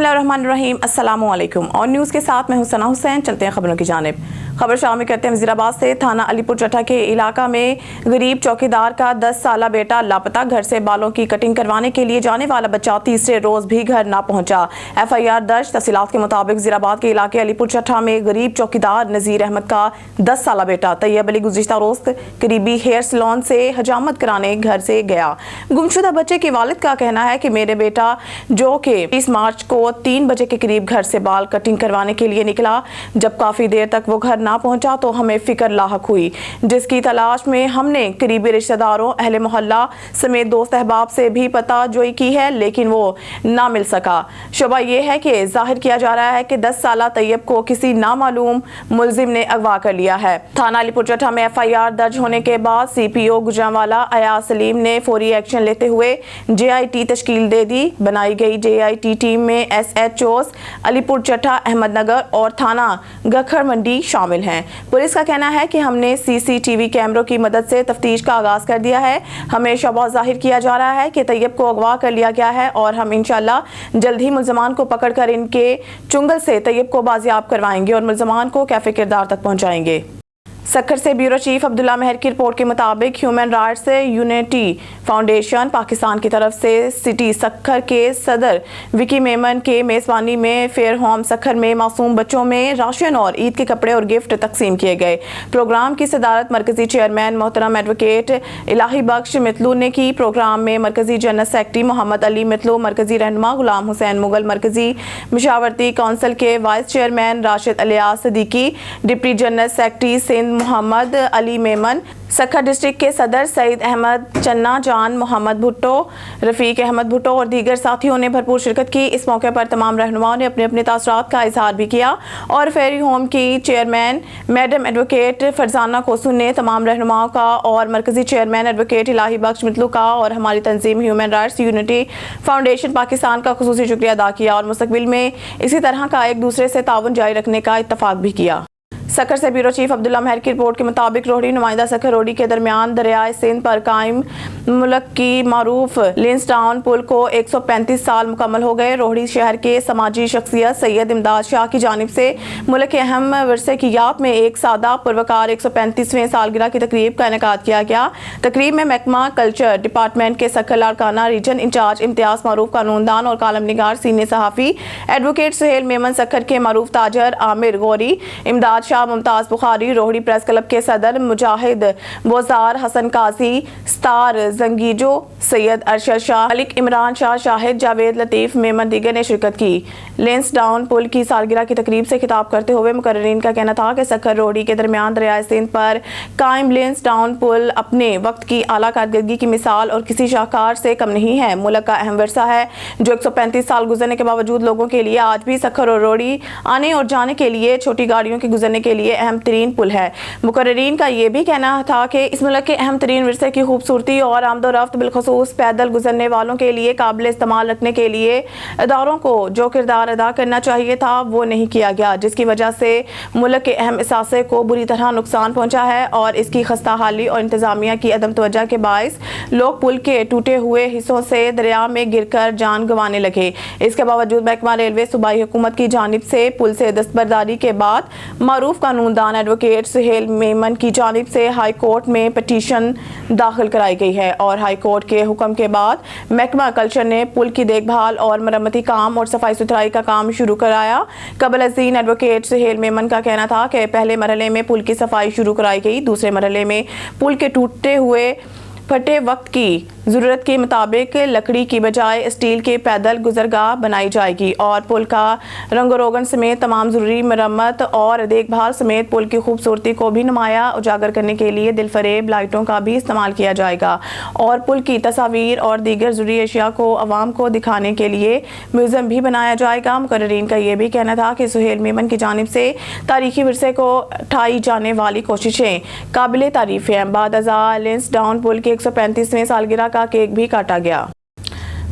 बिस्मिल्लाहिर्रहमानिर्रहीम, अस्सलामु अलैकुम। और न्यूज़ के साथ मैं हूं सना हुसैन। चलते हैं खबरों की जानिब। खबर शामिल करते हैं वज़ीराबाद से। थाना अलीपुर चट्टा के इलाका में गरीब चौकीदार का 10 साला बेटा लापता। घर से बालों की कटिंग करवाने के लिए जाने वाला बच्चा तीसरे रोज भी घर ना पहुंचा। FIR दर्ज। तफसीलात के मुताबिक वज़ीराबाद के इलाके अलीपुर चट्टा में गरीब चौकीदार नज़ीर अहमद का 10 साला बेटा तैयब अली गुज़िश्ता रोज करीबी हेयर सैलून से हजामत कराने घर से गया। गुमशुदा बच्चे के वालिद का कहना है कि मेरे बेटा जो कि 20 मार्च को 3 बजे के करीब घर से बाल कटिंग करवाने के लिए निकला, जब काफी देर तक वो घर ना पहुंचा तो हमें फिक्र लाहक हुई, जिसकी तलाश में हमने करीबी रिश्तेदारों, अहले मोहल्ला समेत दोस्त अहबाब से भी पता जोई की है, लेकिन वो ना मिल सका। शुबा ये है कि जाहिर किया जा रहा है कि 10 साला तैयब को किसी नामालूम मुलजिम ने अगवा कर लिया है। थाना अलीपुर चट्टा में FIR दर्ज होने के बाद CPO गुजरांवाला अयाज सलीम ने फौरी एक्शन लेते हुए JIT तश्कील दे दी। बनाई गई JIT टीम में SHOs अलीपुर चट्टा, अहमदनगर और थाना गखर मंडी शामिल हैं। पुलिस का कहना है कि हमने CCTV कैमरों की मदद से तफ्तीश का आगाज कर दिया है। हमें शबह जाहिर किया जा रहा है कि तैयब को अगवा कर लिया गया है और हम इंशाल्लाह जल्द ही मुल्ज़मान को पकड़कर इनके चुंगल से तैयब को बाजियाब करवाएंगे और मुल्ज़मान को कैफे किरदार तक पहुंचाएंगे। सक्खर से ब्यूरो चीफ अब्दुल्ला महर की रिपोर्ट के मुताबिक human rights unity foundation Pakistan की तरफ से सिटी सक्खर के सदर विकी मेमन के मेज़बानी में फेयर होम सक्खर में मासूम बच्चों में राशन और ईद के कपड़े और गिफ्ट तकसीम किए गए। प्रोग्राम की सदारत मरकजी चेयरमैन मोहतरम एडवोकेट इलाही बख्श मितलू ने की। प्रोग्राम में मरकजी जनरल सेक्रेटरी मोहम्मद अली मितलू, मरकजी रहनुमा गुलाम हुसैन मुगल, मरकजी मशावरती काउंसिल के vice chairman Rashid Alias Siddiqui, deputy general secretary Sindh Mohammad Ali Memon, Sukkur district के सदर सईद अहमद चन्ना जान, मोहम्मद भुट्टो, रफीक अहमद भुट्टो और दीगर साथियों ने भरपूर शिरकत की। इस मौके पर तमाम रहनुमाओं ने अपने अपने तासरात का इजहार भी किया और फेरी होम की चेयरमैन मैडम एडवोकेट फरजाना कोसू ने तमाम रहनुमाओं का और मरकजी चेयरमैन एडवोकेट इलाही बख्श मितलू का और हमारी तंजीम human rights unity foundation Pakistan का खुसूसी शुक्रिया अदा किया और मुस्तकबिल में इसी तरह का एक दूसरे से ताउन जारी रखने का इत्तफाक भी किया। सक्खर से ब्यूरो चीफ अब्दुल्ला महर की रिपोर्ट के मुताबिक रोहड़ी नुमाइंदा सक्खर रोडी के दरमियान दरियाए सिंध पर कायम मुल्क की मारूफ लिंसडाउन पुल को 135 साल मुकम्मल हो गए। रोहड़ी शहर के समाजी शख्सियत सैयद इमदाद शाह की जानिब से मुल्क के अहम विरसे की याद में एक सादा पुरवकार 135वें सालगिरह की तकरीब का इनेकाद किया गया। तकरीब में महकमा कल्चर डिपार्टमेंट के सक्खर लाड़काना रीजन इंचार्ज इम्तियाज मारूफ कानूनदान और कालम निगार सीनियर सहाफ़ी एडवोकेट सुहेल मेमन, सक्खर के मारूफ ताजर आमिर गौरी, इमदाद शाह, मुमताज बुखारी, रोहड़ी प्रेस क्लब के सदर मुजाहिद बोजार, हसन काजी, स्टार जंगीजो, सैयद अरशद शाह, मलिक इमरान शाह, शाहिद जावेद, लतीफ मेमन दीगर ने शिरकत की। लेंसडाउन पुल की सालगिरह की तकरीब से खिताब करते हुए मुकर्रिरीन का कहना था कि सक्खर रोहड़ी के दरमियान दरियाए सिंध पर कायम लेंसडाउन पुल अपने वक्त की आला कारकर्दगी की मिसाल और किसी शाहकार से कम नहीं है। मुल्क का अहम विरसा है जो 135 साल गुजरने के बावजूद लोगों के लिए आज भी सक्खर और रोहड़ी आने और जाने के लिए, छोटी गाड़ियों के गुजरने के लिए अहम तरीन पुल है। मुकर्रिरीन का ये भी कहना था कि इस मुल्क के अहम तरीन विरसे की खूबसूरती और आमदोरफ्त बिलखसूस पैदल गुजरने वालों के लिए काबिल इस्तेमाल रखने के लिए इदारों को जो किरदार अदा करना चाहिए था वो नहीं किया गया, जिसकी वजह से मुल्क के अहम असासे को बुरी तरह नुकसान पहुंचा है और इसकी खस्ता हाली और इंतजामिया की अदम तवज्जो के बायस लोग पुल के टूटे हुए हिस्सों से दरिया में गिरकर जान गंवाने लगे। इसके बावजूद महकमा रेलवे सूबाई हुकूमत की जानिब से पुल से दस्तबरदारी के बाद मारूफ कानूनदान एडवोकेट सुहेल मेमन की जानिब से हाई कोर्ट में पटिशन दाखिल कराई गई है और हाई कोर्ट के हुक्म के बाद महकमा कल्चर ने पुल की देखभाल और मरम्मती काम और सफाई सुथराई का काम शुरू कराया। कबल अज़ीन एडवोकेट सुहेल मेमन का कहना था कि पहले मरहले में पुल की सफाई शुरू कराई गई, दूसरे मरहले में पुल के टूटे हुए फटे वक्त की ज़रूरत के मुताबिक लकड़ी की बजाय स्टील के पैदल गुजरगाह बनाई जाएगी और पुल का रंग रोगन समेत तमाम ज़रूरी मरम्मत और देखभाल समेत पुल की खूबसूरती को भी नुमाया उजागर करने के लिए दिलफरेब लाइटों का भी इस्तेमाल किया जाएगा और पुल की तस्वीर और दीगर ज़रूरी अशिया को अवाम को दिखाने के लिए म्यूज़ियम भी बनाया जाएगा। मुकर्रिरीन का ये भी कहना था कि सुहेल मेमन की जानिब से तारीखी विरसे को उठाई जाने वाली कोशिशें काबिल तारीफ़ हैं। बाद लेंसडाउन पुल के 135वें सालगिरह का केक भी काटा गया।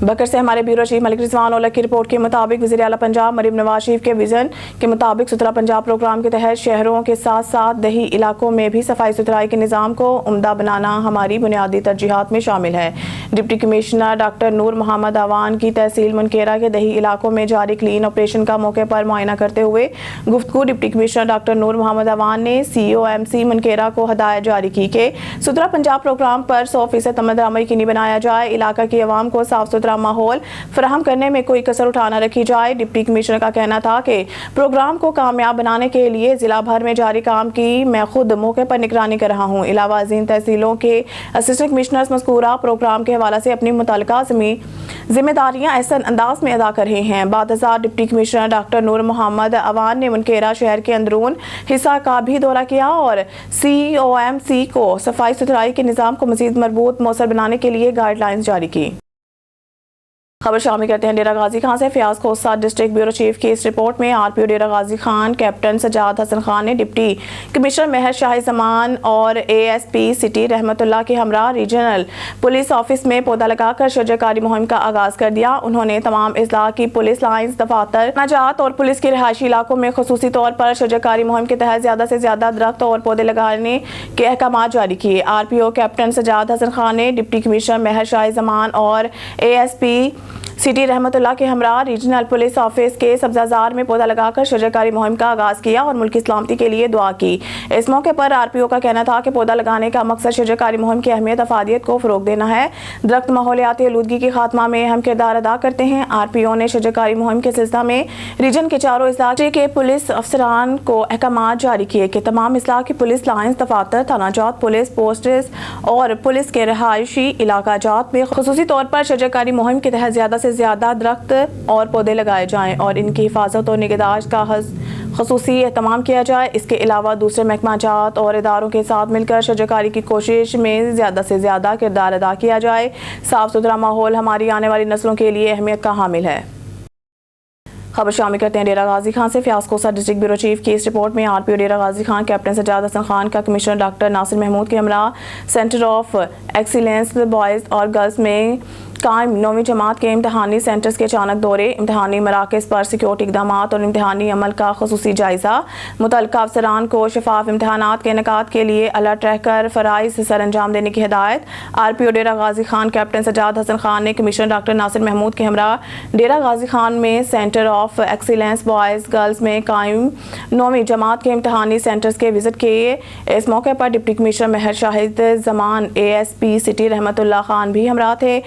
बकर से हमारे ब्यूरो चीफ मलिक रिजवान औलख की रिपोर्ट के मुताबिक वज़ीर आला पंजाब मरीम नवाज शरीफ के विजन के मुताबिक सुथरा पंजाब प्रोग्राम के तहत शहरों के साथ साथ दही इलाकों में भी सफाई सुथराई के निज़ाम को उम्दा बनाना हमारी बुनियादी तरजीहात में शामिल है। डिप्टी कमिश्नर डॉक्टर नूर मोहम्मद अवान की तहसील मुनकेरा के दही इलाकों में जारी क्लीन ऑपरेशन का मौके पर मुआयना करते हुए गुफ्तगू डिप्टी कमिश्नर डॉक्टर नूर मोहम्मद अवान ने COMC मुनकेरा को हदायत जारी की कि सुथरा पंजाब प्रोग्राम पर 100% अमल दरामद यकीनी बनाया जाए, इलाका की आवाम को साफ सुथरा माहौल फराहम करने में कोई कसर उठाना रखी जाए। डिप्टी कमिश्नर का कहना था कि प्रोग्राम को कामयाब बनाने के लिए जिला भर में जारी काम की मैं खुद मौके पर निगरानी कर रहा हूँ। इलावा अज़ीम तहसीलों के असिस्टेंट कमिश्नर्स मज़कूरा प्रोग्राम के हवाले से अपनी मुतल्लिका जिम्मेदारियां ऐसे अंदाज में अदा कर रहे हैं। बादशाह डिप्टी कमिश्नर डॉक्टर नूर मोहम्मद अवान ने मुनकेरा शहर के अंदरून हिस्सा का भी दौरा किया और COMC को सफाई सुथराई के निज़ाम को मज़ीद मजबूत मौसर बनाने के लिए गाइडलाइंस जारी की। खबर शामिल करते हैं डेरा गाजी खान से। फयाज खोसा डिस्ट्रिक्ट ब्यूरो चीफ की इस रिपोर्ट में RPO डेरा गाजी खान कैप्टन सजाद हसन खान ने डिप्टी कमिश्नर महर शाही जमान और ASP सिटी रहमतुल्लाह के हमरा रीजनल पुलिस ऑफिस में पौधा लगाकर शजरकारी मुहिम का आगाज कर दिया। उन्होंने तमाम अजला की पुलिस लाइन्स, दफातर, नजात और पुलिस के रिहायशी इलाकों में खुसूसी तौर पर शजरकारी मुहिम के तहत ज्यादा से ज्यादा दरख्त और पौधे लगाने के अहकाम जारी किए। RPO कैप्टन सजाद हसन खान ने डिप्टी कमिश्नर महर शाही जमान और ASP सिटी रहमतुल्लाह के हमरा रीजनल पुलिस ऑफिस के सब्जाजार में पौधा लगाकर शजरकारी मुहिम का आगाज किया और मुल्क की सलामती के लिए दुआ की। इस मौके पर RPO का कहना था कि पौधा लगाने का मकसद शजरकारी मुहिम की अहमियत अफादियत को फरोग देना है। दरख्त माहौलियाती आलूदगी के खात्मा में अहम किरदार अदा करते हैं। RPO ने शजरकारी मुहिम के सिलसिला में रीजन के चारों इलाके के पुलिस अफसरान को अहकाम जारी किए कि तमाम इस्लाह की पुलिस लाइन्स, दफातर, थानाजात, पुलिस पोस्ट्स और पुलिस के रिहायशी इलाका जात में खुसूसी तौर पर शजरकारी मुहिम के तहत ज्यादा से ज्यादा दरख्त और पौधे लगाए जाएं और इनकी हिफाजत और निगहदाश्त का खसूसी एहतमाम किया जाए। इसके अलावा दूसरे महकमा जात और इदारों के साथ मिलकर शजरकारी की कोशिश में ज़्यादा से ज़्यादा किरदार अदा किया जाए। साफ सुथरा माहौल हमारी आने वाली नस्लों के लिए अहमियत का हामिल है। खबर शामिल करते हैं डेरा गाजी खान से। फयाज खोसा डिस्ट्रिक्ट ब्यूरो चीफ की इस रिपोर्ट में RPO डेरा गाजी खान कैप्टन सजाद हसन खान का कमिश्नर डॉक्टर नासिर महमूद के हमरा सेंटर ऑफ एक्सीलेंस बॉयज़ और गर्ल्स में कायम 9वीं जमात के इम्तहानी सेंटर्स के अचानक दौरे, इम्तहानी मराकज़ पर सिक्योरिटी इक़दाम और इम्तहानी अमल का ख़ुसूसी जायज़ा, मुतल्लिका अफसरान को शफाफ इम्तहानात के इनेकाद के लिए अलर्ट रहकर फ़राइज़ सर अंजाम देने की हिदायत। RPO डेरा गाजी खान कैप्टन सजाद हसन खान ने कमिश्नर डॉक्टर नासिर महमूद के हमरा डेरा गाजी खान में centre of excellence boys girls में कायम 9वीं जमात के इम्तहानी सेंटर्स के विज़िट किए। इस मौके पर डिप्टी कमिश्नर महर शाहिद जमान ASP सिटी रहमतुल्लाह खान भी हमरा थे।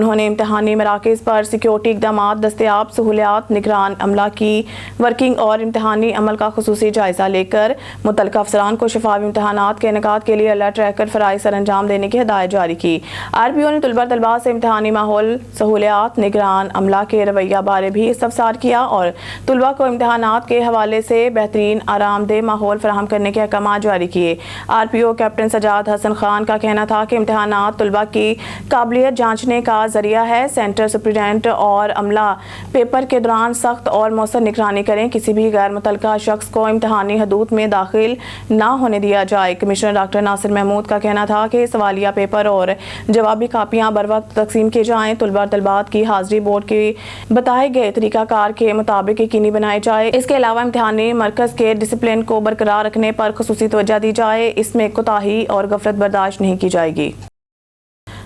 उन्होंने इम्तहानी मराकज़ पर सिक्योरिटी इक़दाम, दस्तयाब सहूलियात, निगरान अमला की वर्किंग और इम्तहानी अमल का खुसूसी जायज़ा लेकर मुतल्लिका अफसरान को शफाफ इम्तहानात के इनेकाद के लिए अलर्ट रहकर फ़राइज़ सर अंजाम देने की हिदायत जारी की। RPO ने तलबा तलबात से इम्तहानी माहौल, सहूलियात, निगरान अमला के रवैया बारे भी इस्तफसार किया और तलबा को इम्तहानात के हवाले से बेहतरीन आरामदेह माहौल फराहम करने के अहकाम जारी किए। RPO कैप्टन सजाद हसन खान का कहना था कि इम्तहानात तलबा की काबिलियत जांचने का जरिया है। सेंटर सुप्रिटेंडेंट और अमला पेपर के दौरान सख्त और मौसर निगरानी करें। किसी भी गैर मुतल्लिका शख्स को इम्तहानी हदूद में दाखिल ना होने दिया जाए। कमिश्नर डॉक्टर नासिर महमूद का कहना था कि सवालिया पेपर और जवाबी कापियाँ बर वक्त तकसीम की जाएँ। तलबा तलबात की हाजिरी बोर्ड के बताए गए तरीकाकार के मुताबिक यकीनी बनाई जाए। इसके अलावा इम्तहानी मरकज़ के डिसिप्लिन को बरकरार रखने पर खुसूसी तवज्जो दी जाए। इसमें कोताही और गफलत बर्दाश्त नहीं की जाएगी।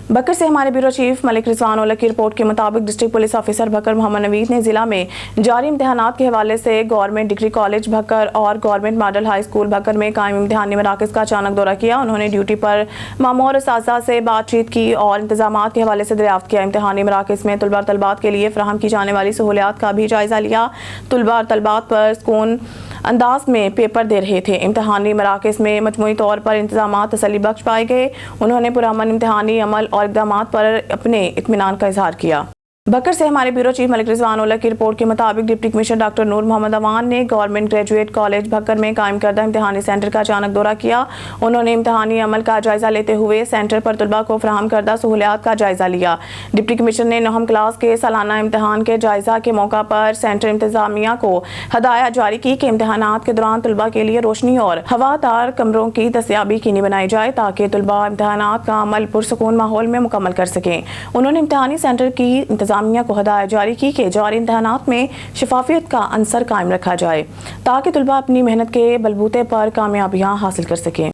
बकर से हमारे ब्यूरो चीफ मलिक रिजवान औलख की रिपोर्ट के मुताबिक डिस्ट्रिक्ट पुलिस ऑफिसर बकर मोहम्मद नवीद ने जिला में जारी इम्तहानात के हवाले से गवर्नमेंट डिग्री कॉलेज बकर और गवर्नमेंट मॉडल हाई स्कूल बकर में कायम इम्तहानी मराकज़ का अचानक दौरा किया। उन्होंने ड्यूटी पर मामूर असातिज़ा से बातचीत की और इंतजामात के हवाले से दरियाफ्त किया। इम्तहानी मराकज़ में तलबा तलबात के लिए फराहम की जाने वाली सहूलियात का भी जायज़ा लिया। तलबा तलबात पर सुकून अंदाज में पेपर दे रहे थे। इम्तहानी मराकज़ में मजमूई तौर पर इंतजाम तसल्ली बख्श पाए गए। उन्होंने पुरअमन इम्तहानी अमल और इक़दाम पर अपने इत्मीनान का इजहार किया। बकर से हमारे ब्यूरो चीफ मलिक रिजवान औलख की रिपोर्ट के मुताबिक डिप्टी कमिश्नर डॉक्टर नूर मोहम्मद अवान ने गवर्नमेंट ग्रेजुएट कॉलेज भक्कर में कायम करदा इम्तहानी सेंटर का अचानक दौरा किया। उन्होंने इम्तहानी अमल का जायजा लेते हुए सेंटर पर तलबा को फराहम करदा सहूलियात का जायजा लिया। डिप्टी कमिश्नर ने 9वीं क्लास के सालाना इम्तहान के जायजा के मौका पर सेंटर इंतजामिया को हदायत जारी की कि इम्तहानात के दौरान तलबा के लिए रोशनी और हवादार कमरों की दस्तयाबी यकीनी बनाई जाए ताकि तलबा इम्तहानात का अमल पुरसकून माहौल में मुकम्मल कर सकें। उन्होंने इम्तहानी सेंटर की इंतजामिया को हदायत जारी की कि जारी इम्तहानात में शफाफियत का अंसर कायम रखा जाए ताकि तलबा अपनी मेहनत के बलबूते पर कामयाबियाँ हासिल कर सकें।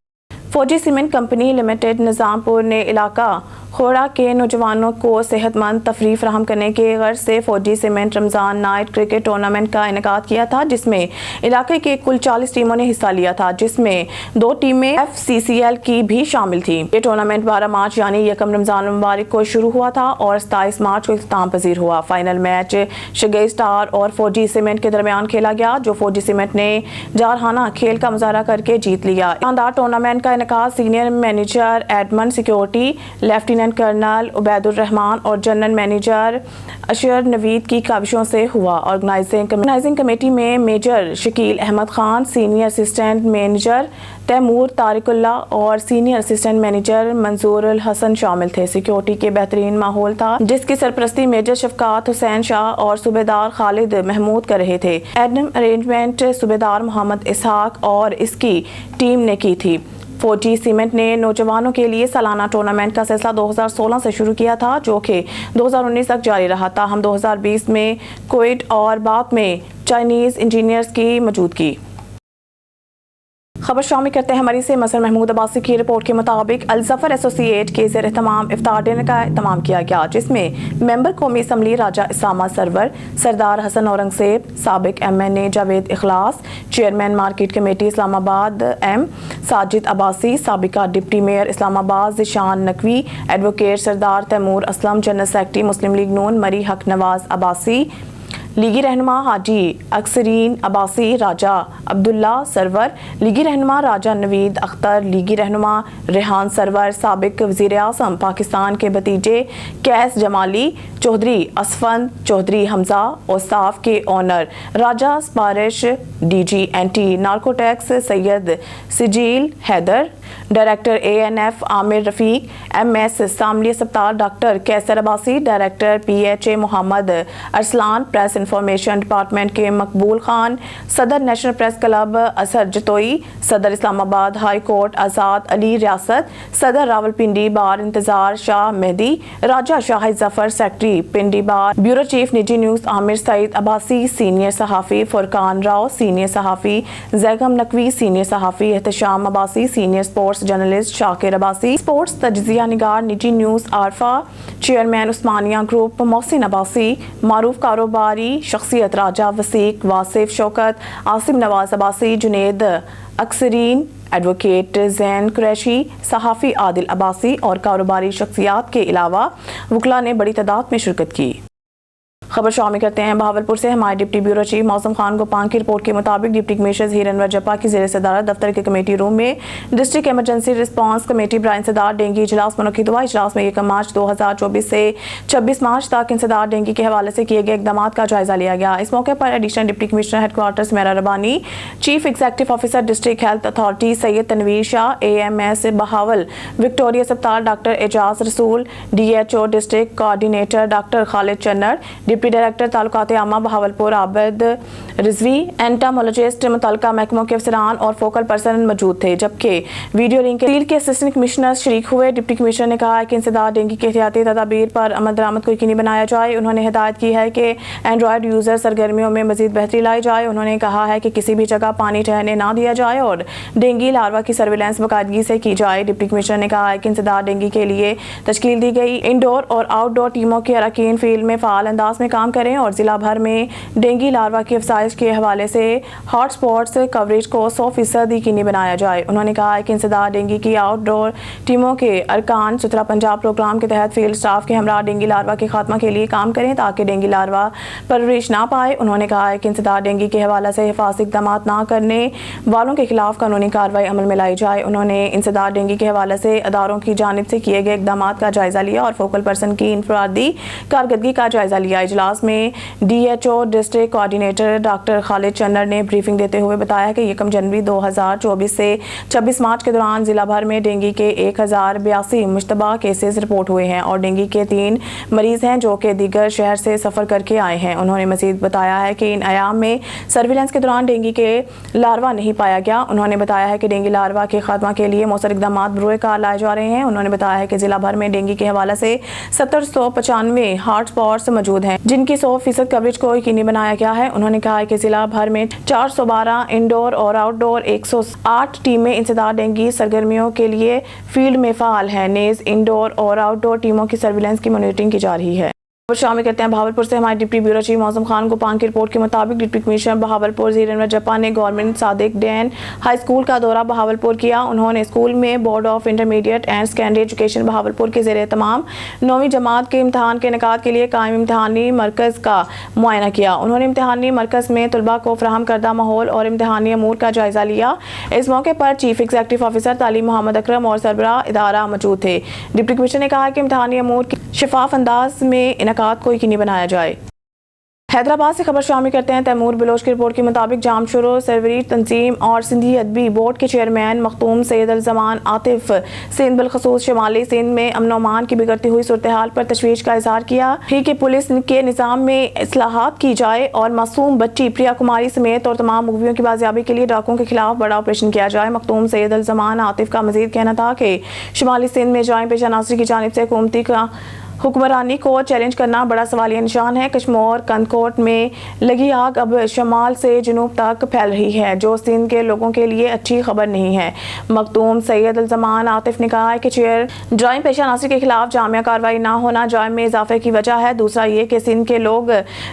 फौजी सीमेंट कंपनी लिमिटेड निज़ामपुर ने इलाका खोड़ा के नौजवानों को सेहतमंद तफरीह फराहम करने के गर्ज से फौजी cement Ramzan night cricket tournament का इनेकाद किया था, जिसमें इलाके के कुल 40 टीमों ने हिस्सा लिया था, जिसमें 2 टीमें FCCL की भी शामिल थी। ये टूर्नामेंट 12 मार्च यानी 1 रमज़ान मुबारक को शुरू हुआ था और 27 मार्च को इख्तिताम पजीर हुआ। फाइनल मैच शगई स्टार और फौजी सीमेंट के दरमियान खेला गया, जो फौजी सीमेंट ने जारहाना खेल का मुजाहरा करके जीत लिया। शानदार टूर्नामेंट का इनेकाद senior manager admin and security, lieutenant colonel Ubaidur Rehman और जनरल मैनेजर अशर नवीद की काविशों से हुआ। ऑर्गेनाइजिंग कमेटी में major Shakeel Ahmed Khan, senior assistant manager Taimur Tariqullah और सीनियर असिस्टेंट मैनेजर मंजूर अल हसन शामिल थे। सिक्योरिटी के बेहतरीन माहौल था, जिसकी सरपरस्ती मेजर शफकात हुसैन शाह और सूबेदार खालिद महमूद कर रहे थे। एडम अरेंजमेंट सूबेदार मोहम्मद इसहाक और इसकी टीम ने की थी। फौजी सीमेंट ने नौजवानों के लिए सालाना टूर्नामेंट का सिलसिला 2016 से शुरू किया था, जो कि 2019 तक जारी रहा था। हम 2020 में कुवैत और बाद में चाइनीज इंजीनियर्स की मौजूदगी। खबर शामिल करते हैं हमारी से मसर महमूद अब्बासी की रिपोर्ट के मुताबिक अल जफर एसोसिएट के ज़ेर तमाम इफ्तार डिनर का एहतमाम किया गया, जिसमें मेंबर कौमी असम्बली राजा इसामा सरवर, सरदार हसन औरंगजेब, साबिक MNA Javed Ikhlas, chairman market committee Islamabad M Sajid Abbasi, साबिका deputy mayor Islamabad Zeeshan Naqvi, advocate Sardar Taimur Aslam, general secretary Muslim League Noon Murree Haq Nawaz Abbasi, लीगी रहनुमा हाजी अक्सरीन अब्बासी, राजा अब्दुल्ला सरवर, लीगी रहनुमा राजा नवीद अख्तर, लीगी रहनुमा रेहान सरवर, साबिक वज़ीर आज़म पाकिस्तान के भतीजे कैस जमाली, चौधरी असफंद चौधरी हमजा, औसाफ के ऑनर राजा स्पारिश, DG anti narcotics Syed Sajeel Haider, director ANF Aamir Rafiq, MS Samli अस्पताल doctor Qaiser Abbasi, director PHA Muhammad Arsalan, press information department के मकबूल खान, सदर national press club Asar Jatoi, सदर इस्लामाबाद हाई कोर्ट आज़ाद अली रियासत, सदर Rawalpindi bar Intezar Shah Mehdi, Raja Shahid Zafar secretary Pindi bar, bureau chief निजी न्यूज़ आमिर सईद अब्बासी, सीनियर सहाफ़ी फुरकान राव, सीनियर सहाफ़ी जैगम नकवी, सीनियर सहाफ़ी Ehtesham Abbasi, senior sports journalist Shakir Abbasi, sports तज्जिया निगार निजी news Arfa, chairman Usmania group Mohsin Abbasi, मारूफ कारोबारी शख्सियत राजा वसीक वासिफ शौकत, आसिम नवाज अब्बासी, जुनेद अक्सरीन, एडवोकेट जैन कुरैशी, सहाफ़ी आदिल अब्बासी और कारोबारी शख्सियात के अलावा वकला ने बड़ी तादाद में शिरकत की। खबर शामिल करते हैं बहावलपुर से। हमारे डिप्टी ब्यूरो चीफ मौसम खान गोपांग की रिपोर्ट के मुताबिक डिप्टी कमिश्नर हीर अनवर जप्पा की ज़ेर सदारत दफ्तर के कमेटी रूम में डिस्ट्रिक्ट एमरजेंसी रिस्पांस कमेटी बराए इंसदाद डेंगू इजलास मुनक्किद हुआ। इजलास में 1 मार्च 2024 से 26 मार्च तक इंसदाद डेंगू के हवाले से किए गए इकदाम का जायजा लिया गया। इस मौके पर एडिशनल डिप्टी कमिश्नर हेडक्वार्टर्स मेरा Rabbani, chief executive officer district health authority Syed Tanveer Shah, AMS Bahawal Victoria अस्पताल doctor Ejaz Rasool, DHO district coordinator doctor Khalid Channar, deputy director तालुकात आमा बहावलपुर आबिद रिजवी, एंटामोलॉजिस्ट, मुतल्लिका महकमों के अफसरान और फोकल पर्सन मौजूद थे, जबकि वीडियो लिंक के असिस्टेंट कमिश्नर शरीक हुए। डिप्टी कमिश्नर ने कहा है कि इंसदाद डेंगू की एहतियाती तदाबीर पर अमल दरामद को यकीनी बनाया जाए। उन्होंने हिदायत की है कि एंड्रॉयड यूजर सरगर्मियों में मजीद बेहतरी लाई जाए। उन्होंने कहा है कि किसी भी जगह पानी ठहरने ना दिया जाए और डेंगू लार्वा की सर्विलांस बाकायदगी से की जाए। डिप्टी कमिश्नर ने कहा है कि इंसदाद डेंगू के लिए तश्कील दी गई इंडोर और आउटडोर टीमों के अरकान फील्ड में फ़ाल अंदाज में काम करें और जिला भर में डेंगू लार्वा की अफसाइश के हवाले से हॉट स्पॉट्स कवरेज को 100% यकीनी बनाया जाए। उन्होंने कहा है कि इंसदाद डेंगू की आउटडोर टीमों के अरकान सुथरा पंजाब प्रोग्राम के तहत फील्ड स्टाफ के हमरा डेंगू लार्वा के खात्मा के लिए काम करें ताकि डेंगू लार्वा परवरिश ना पाए। उन्होंने कहा है कि इंसदाद डेंगू के हवाले से हिफाजती इक़दाम ना करने वालों के खिलाफ कानूनी कार्रवाई अमल में लाई जाए। उन्होंने इंसदाद डेंगू के हवाले से अदारों की जानिब से किए गए इक़दाम का जायजा लिया और फोकल पर्सन की इनफरादी कारकर्दगी का जायजा लिया। اجلاس میں DHO ڈسٹرکٹ کوآرڈینیٹر ڈاکٹر خالد چنر نے بریفنگ دیتے ہوئے بتایا کہ 1 جنوری 2024 سے 26 مارچ کے دوران ضلع بھر میں ڈینگی کے 1082 مشتبہ کیسز رپورٹ ہوئے ہیں اور ڈینگی کے 3 مریض ہیں جو کہ دیگر شہر سے سفر کر کے آئے ہیں۔ انہوں نے مزید بتایا ہے کہ ان ایام میں سرویلنس کے دوران ڈینگی کے لاروا نہیں پایا گیا۔ انہوں نے بتایا ہے کہ ڈینگی لاروا کے خاتمہ کے لیے مؤثر اقدامات بروئے کار لائے جا رہے ہیں۔ انہوں نے بتایا ہے کہ ضلع بھر میں ڈینگی کے حوالے سے 1795 ہاٹ سپاٹس موجود ہیں جن کی 100% کوریج کو یقینی بنایا گیا ہے۔ انہوں نے کہا ہے کہ ضلع بھر میں 412 انڈور اور آؤٹ ڈور 108 ٹیمیں انسداد ڈینگی سرگرمیوں کے لیے فیلڈ میں فعال ہیں، نیز انڈور اور آؤٹ ڈور ٹیموں کی سرویلنس کی مانیٹرنگ کی جا رہی ہے۔ شامل کرتے ہیں بہاولپور سے ہمارے ڈپٹی بیورو چیف معظم خان گوپان کی رپورٹ کے مطابق ڈپٹی کمشنر بہاولپور زیرانور جپا نے گورنمنٹ صادق ڈین ہائی اسکول کا دورہ بہاولپور کیا۔ انہوں نے اسکول میں board of intermediate and secondary education Bahawalpur کے زیر اہتمام 9ویں جماعت کے امتحان کے انعقاد کے لیے قائم امتحانی مرکز کا معائنہ کیا۔ انہوں نے امتحانی مرکز میں طلباء کو فراہم کردہ ماحول اور امتحانی امور کا جائزہ لیا۔ اس موقع پر چیف ایگزیکٹو آفیسر تعلیم محمد اکرم اور سربراہ ادارہ موجود تھے۔ ڈپٹی کمشنر نے کہا کہ امتحانی امور کی شفاف انداز میں انعقاد کو یقینی بنایا جائے۔ حیدرآباد سے خبر شامل کرتے ہیں تیمور بلوچ کی رپورٹ کے مطابق جام شورو سروری تنظیم اور سندھی ادبی بورڈ کے چیئرمین مختوم سید الزمان عاطف سندھ بالخصوص شمالی سندھ میں امن و امان کی بگڑتی ہوئی صورتحال پر تشویش کا اظہار کیا ہے کہ پولیس کے نظام میں اصلاحات کی جائے اور معصوم بچی پریا کماری سمیت اور تمام مغویوں کی بازیابی کے لیے ڈاکوؤں کے خلاف بڑا آپریشن کیا جائے۔ مختوم سید الزمان عاطف کا مزید کہنا تھا کہ شمالی سندھ میں جرائم پیشہ عناصر کی جانب سے حکومتی حکمرانی کو چیلنج کرنا بڑا سوالیہ نشان ہے۔ کشمور کندکوٹ میں لگی آگ اب شمال سے جنوب تک پھیل رہی ہے جو سندھ کے لوگوں کے لیے اچھی خبر نہیں ہے۔ مختوم سید الزمان عاطف نے کہا ہے کہ جرائم پیشہ عناصر کے خلاف جامع کارروائی نہ ہونا جرائم میں اضافے کی وجہ ہے۔ دوسرا یہ کہ سندھ کے لوگ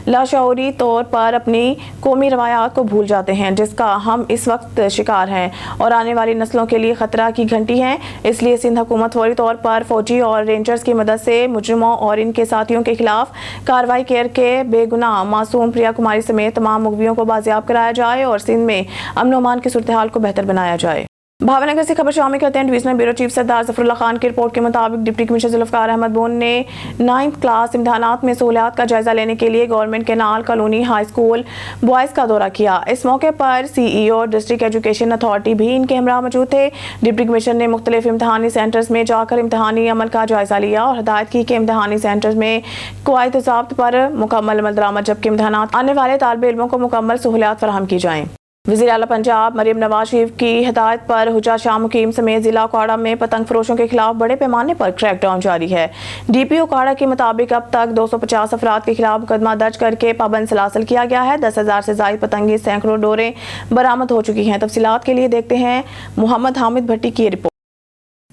لاشعوری طور پر اپنی قومی روایات کو بھول جاتے ہیں جس کا ہم اس وقت شکار ہیں اور آنے والی نسلوں کے لیے خطرہ کی گھنٹی ہیں۔ اس لیے سندھ حکومت فوری طور پر فوجی اور رینجرز کی مدد سے مجرموں اور ان کے ساتھیوں کے خلاف کارروائی کر کے بے گناہ معصوم پریا کماری سمیت تمام مغویوں کو بازیاب کرایا جائے اور سندھ میں امن و امان کی صورتحال کو بہتر بنایا جائے۔ بھاول نگر سے خبر شامل کرتے ہیں ڈویژنل بیورو چیف سردار ظفر اللہ خان کی رپورٹ کے مطابق ڈپٹی کمشنر ذوالفقار احمد بون نے 9th کلاس امتحانات میں سہولیات کا جائزہ لینے کے لیے government canal colony high school boys کا دورہ کیا۔ اس موقع پر CEO ڈسٹرکٹ ایجوکیشن اتھارٹی بھی ان کے ہمراہ موجود تھے۔ ڈپٹی کمشنر نے مختلف امتحانی سینٹرز میں جا کر امتحانی عمل کا جائزہ لیا اور ہدایت کی کہ امتحانی سینٹرز میں قواعد و ضابط پر مکمل عمل درآمد جبکہ امتحانات آنے والے طالب علموں کو مکمل سہولیات فراہم کی جائیں۔ وزیر اعلیٰ پنجاب مریم نواز شریف کی ہدایت پر حجہ شاہ مقیم سمیت ضلع اکاڑہ میں پتنگ فروشوں کے خلاف بڑے پیمانے پر کریک ڈاؤن جاری ہے۔ DPO اکاڑہ کے مطابق اب تک 250 افراد کے خلاف مقدمہ درج کر کے پابند سلاسل کیا گیا ہے۔ 10,000 سے زائد پتنگیں سینکڑوں ڈوریں برآمد ہو چکی ہیں۔ تفصیلات کے لیے دیکھتے ہیں محمد حامد بھٹی کی رپورٹ۔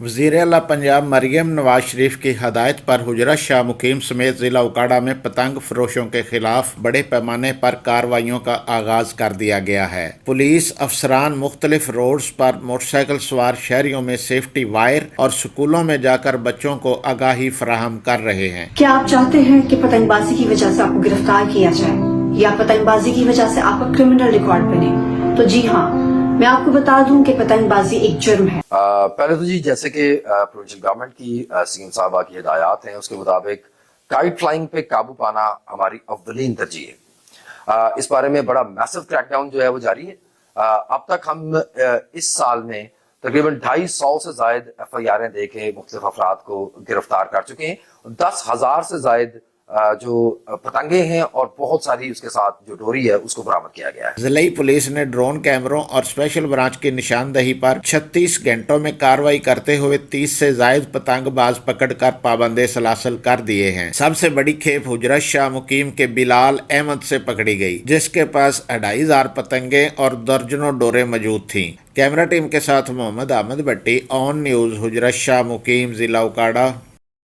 وزیر اعلیٰ پنجاب مریم نواز شریف کی ہدایت پر حجرہ شاہ مقیم سمیت ضلع اکاڑہ میں پتنگ فروشوں کے خلاف بڑے پیمانے پر کارروائیوں کا آغاز کر دیا گیا ہے۔ پولیس افسران مختلف روڈز پر موٹر سائیکل سوار شہریوں میں سیفٹی وائر اور سکولوں میں جا کر بچوں کو آگاہی فراہم کر رہے ہیں۔ کیا آپ چاہتے ہیں کہ پتنگ بازی کی وجہ سے آپ کو گرفتار کیا جائے یا پتنگ بازی کی وجہ سے آپ کا کرمنل ریکارڈ بنے؟ تو جی ہاں، میں آپ کو بتا دوں کہ پتنگ بازی ایک جرم ہے۔ پہلے تو جیسے کہ پروونشل گورنمنٹ کی CM صاحبہ کی ہدایات ہیں، اس کے مطابق کائٹ فلائنگ پہ قابو پانا ہماری اولین ترجیح ہے۔ اس بارے میں بڑا میسو کریک ڈاؤن جو ہے وہ جاری ہے۔ اب تک ہم اس سال میں تقریباً 250 سے زائد FIR دے کے مختلف افراد کو گرفتار کر چکے ہیں۔ 10,000 سے زائد جو پتنگیں ہیں اور بہت ساری اس کے ساتھ جو ڈوری ہے اس کو برآمد کیا گیا ہے۔ ضلعی پولیس نے ڈرون کیمروں اور اسپیشل برانچ کی نشاندہی پر 36 گھنٹوں میں کارروائی کرتے ہوئے 30 سے زائد پتنگ باز پکڑ کر پابند سلاسل کر دیے ہیں۔ سب سے بڑی کھیپ حجرہ شاہ مقیم کے بلال احمد سے پکڑی گئی جس کے پاس 2,500 پتنگیں اور درجنوں ڈوریں موجود تھیں۔ کیمرہ ٹیم کے ساتھ محمد احمد بھٹی، آن نیوز، حجرہ شاہ مقیم، ضلع اکاڑہ۔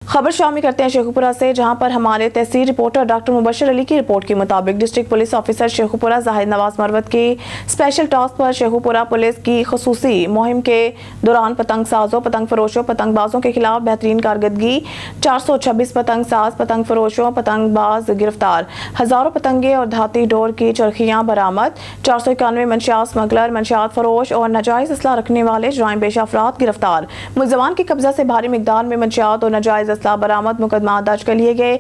خبر شامل کرتے ہیں شیخوپورہ سے جہاں پر ہمارے تحصیل رپورٹر ڈاکٹر مبشر علی کی رپورٹ کے مطابق ڈسٹرکٹ پولیس آفیسر شیخوپورہ زاہد نواز مروت کی اسپیشل ٹاسک پر شیخوپورہ پولیس کی خصوصی مہم کے دوران پتنگ سازوں، پتنگ فروشوں، پتنگ بازوں کے خلاف بہترین کارکردگی، 426 پتنگ ساز، پتنگ فروشوں، پتنگ باز گرفتار، ہزاروں پتنگیں اور دھاتی ڈور کی چرخیاں برآمد، 491 منشیات اسمگلر، منشیات فروش اور ناجائز اسلحہ رکھنے والے جرائم پیشہ افراد گرفتار، ملزمان کے قبضہ سے بھاری مقدار میں منشیات اور ناجائز اسلحہ برآمد، مقدمات درج کر لیے گئے۔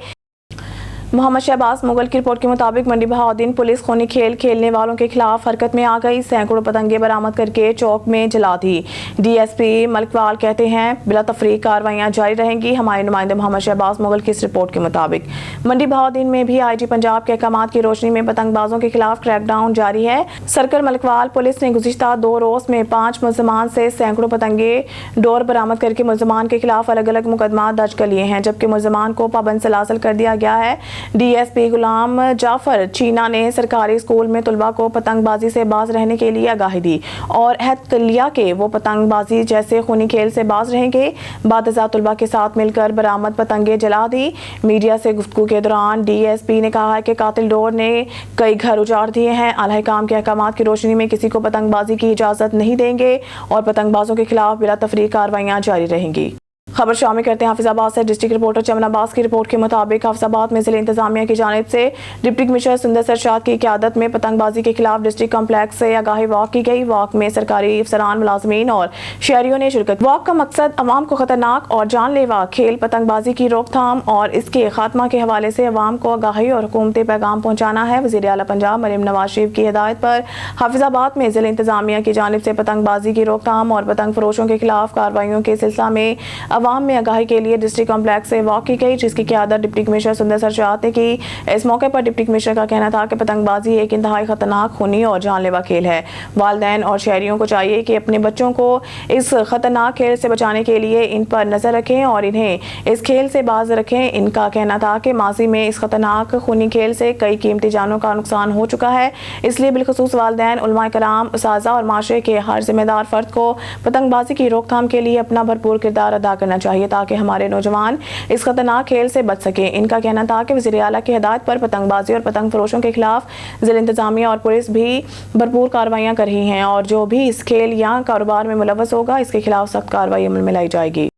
मोहम्मद शहबाज मुगल की रिपोर्ट के मुताबिक मंडी बहाउद्दीन पुलिस खूनी खेल खेलने वालों के खिलाफ हरकत में आ गई। सैकड़ों पतंगे बरामद करके चौक में जला दी। डीएसपी मलकवाल कहते हैं बिला तफरीक कार्रवाइयां जारी रहेंगी। हमारे नुमाइंदे मोहम्मद शहबाज मुगल की इस रिपोर्ट के मुताबिक मंडी बहाउद्दीन में भी आईजी पंजाब के अहकामात की रोशनी में पतंगबाजों के खिलाफ क्रैकडाउन जारी है। सर्कल मलकवाल पुलिस ने गुज़िश्ता 2 रोज में 5 मुलजमान से सैकड़ों पतंगे डोर बरामद करके मुलजमान के खिलाफ अलग अलग मुकदमा दर्ज कर लिए हैं, जबकि मुलजमान को पाबंद सलासल कर दिया गया है। डीएसपी गुलाम जाफर चीना ने सरकारी स्कूल में तुलबा को पतंगबाजी से बाज रहने के लिए आगाही दी और अहद कर लिया कि वो पतंगबाजी जैसे खूनी खेल से बाज रहेंगे। बादशाह तुलबा के साथ मिलकर बरामद पतंगे जला दी। मीडिया से गुफ्तगू के दौरान डीएसपी ने कहा है कि कातिल डोर ने कई घर उजाड़ दिए हैं। आला काम के अहकामात की रोशनी में किसी को पतंगबाजी की इजाजत नहीं देंगे और पतंगबाजों के खिलाफ बिला तफरीक कार्रवाइयां जारी रहेंगी। खबर शामिल करते हैं हाफिजाबाद से। डिस्ट्रिक्ट रिपोर्टर चमन अब्बास की रिपोर्ट के मुताबिक हाफिजाबाद में जिला इंतजामिया की जानिब से डिप्टी कमिश्नर सुंदर सरशाद की क़यादत में पतंगबाजी के खिलाफ डिस्ट्रिक्ट कम्प्लेक्स से आगाही वॉक की गई। वॉक में सरकारी अफसरान, मुलाजमीन और शहरियों ने शिरकत। वॉक का मकसद अवाम को खतरनाक और जानलेवा खेल पतंगबाजी की रोकथाम और इसके खात्मा के हवाले से अवाम को आगाही और हुकूमती पैगाम पहुँचाना है। वज़ीर आला पंजाब मरीम नवाज शरीफ की हिदायत पर हाफिजाबाद में जिला इंतजामिया की जानिब से पतंगबाजी की रोकथाम और पतंग फरोशों के खिलाफ कार्रवाइयों के सिलसिला में अवाम में आगाही के लिए डिस्ट्रिक्ट कॉम्प्लेक्स से वॉक की गई, जिसकी क़यादत डिप्टी कमिश्नर सुंदर सरशाद ने की। इस मौके पर डिप्टी कमिश्नर का कहना था कि पतंगबाजी एक इंतहाई खतरनाक, खूनी और जानलेवा खेल है। वालिदैन और शहरियों को चाहिए कि अपने बच्चों को इस खतरनाक खेल से बचाने के लिए इन पर नजर रखें और इन्हें इस खेल से बाज रखें। इनका कहना था कि माजी में इस खतरनाक खूनी खेल से कई कीमती जानों का नुकसान हो चुका है, इसलिए बिलखुसूस वालिदैन, उलमा कराम, उस्ताज़ा और माशरे के हर जिम्मेदार फर्द को पतंगबाजी की रोकथाम के लिए अपना भरपूर किरदार अदा करना चाहिए ताकि हमारे नौजवान इस खतरनाक खेल से बच सकें। इनका कहना था कि वज़ीर आला की हिदायत पर पतंगबाजी और पतंग फरोशों के खिलाफ जिला इंतजामिया और पुलिस भी भरपूर कार्रवाइयां कर रही हैं और जो भी इस खेल या कारोबार में मुलव्वस होगा इसके खिलाफ सख्त कार्रवाई अमल में लाई जाएगी।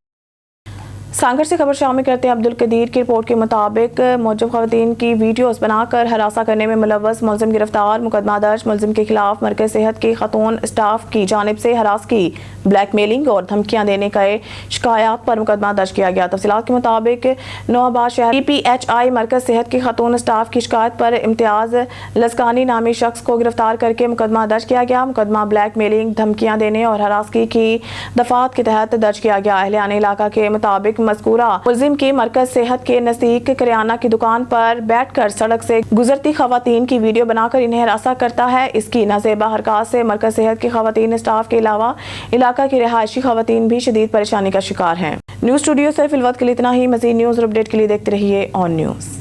सांगर से खबर शामिल करते हैं अब्दुल कदीर की रिपोर्ट के मुताबिक मौजूद खवातीन की वीडियोस बनाकर हरासा करने में मुलव्वस मुलजिम गिरफ्तार। मुकदमा दर्ज। मुलजिम के खिलाफ मरकज सेहत की खातून स्टाफ की जानिब से हरास की, ब्लैकमेलिंग और धमकियां देने का शिकायत पर मुकदमा दर्ज किया गया। तफसीलात के मुताबिक नौआबाद शहर PPHI मरकज सेहत की खातून स्टाफ की शिकायत पर इम्तियाज लस्कानी नामी शख्स को गिरफ्तार करके मुकदमा दर्ज किया गया। मुकदमा ब्लैकमेलिंग, धमकियां देने और हरासगी की दफात के तहत दर्ज किया गया। अहलियान इलाका के मुताबिक मज़कूरा मुलजिम की मरकज सेहत के नजदीक करियाना की दुकान पर बैठकर सड़क से गुजरती खवातीन की वीडियो बनाकर इन्हें हरासा करता है। इसकी नाजेबा हरकत से मरकज सेहत की खवातीन स्टाफ के अलावा इलाका की रिहायशी खवातीन भी शदीद परेशानी का शिकार हैं। न्यूज़ स्टूडियो से फिलहाल के लिए इतना ही। मज़ीद न्यूज़ और अपडेट के लिए देखते रहिए ऑन न्यूज़।